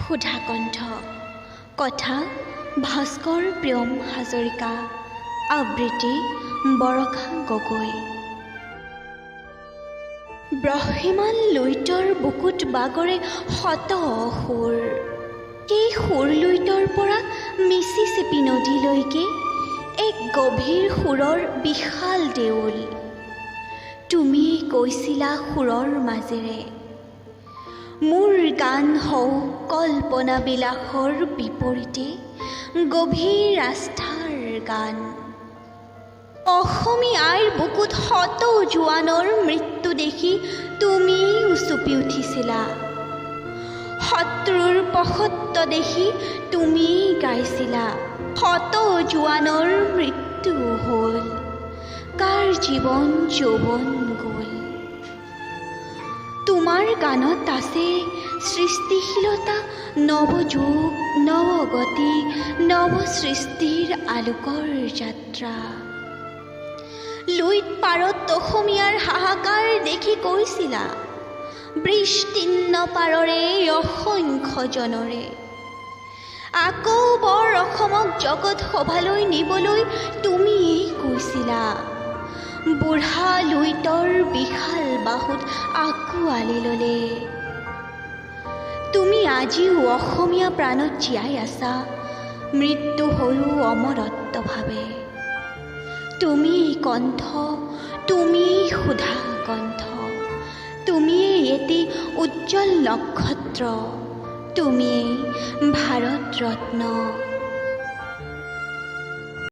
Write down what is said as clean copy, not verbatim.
সুধা কণ্ঠ। কথা ভাস্কৰ প্ৰিয়ম হাজৰিকা। আবৃত্তি বৰষা গগৈ। ব্ৰহ্মীমান লুইতৰ বুকুত বাগৰে শত সুৰ। সেই সুৰ লুইতৰ পৰা মিচিচিপি নদীলৈকে এক গভীৰ সুৰৰ বিশাল দেউল। তুমি কৈছিলা সুৰৰ মাজেৰে, মোৰ গান হওঁ কল্পনা বিলাসৰ বিপৰীতে গভীৰ আস্থাৰ গান। অসমীয়া আইৰ বুকুত শত জোৱানৰ মৃত্যু দেখি তুমি উচুপি উঠিছিলা। শত্ৰুৰ পশত্ব দেখি তুমি গাইছিলা, শত জোৱানৰ মৃত্যু হ'ল, কাৰ জীৱন যৌৱন গ'ল। তোমাৰ গানত আছে সৃষ্টিশীলতা, নৱযুগ, নৱগতি, নৱসৃষ্টিৰ আলোকৰ যাত্ৰা। লুইত পাৰত অসমীয়াৰ হাহাকাৰ দেখি কৈছিলা, বৃষ্টিন্ন পাৰৰে অসংখ্য জনৰে। আকৌ বৰ অসমক জগত সভালৈ নিবলৈ তুমিয়েই কৈছিলা, বুঢ়া লুইতৰ বিশাল বাহুত আঁকোৱালি ল'লে। তুমি আজিও অসমীয়া প্ৰাণত জীয়াই আছা, মৃত্যু হৈও অমৰত্বভাৱে। তুমিয়েই কণ্ঠ, তুমিয়েই সুধা কণ্ঠ, তুমিয়েই এটি উজ্জ্বল নক্ষত্ৰ, তুমিয়েই ভাৰত ৰত্ন।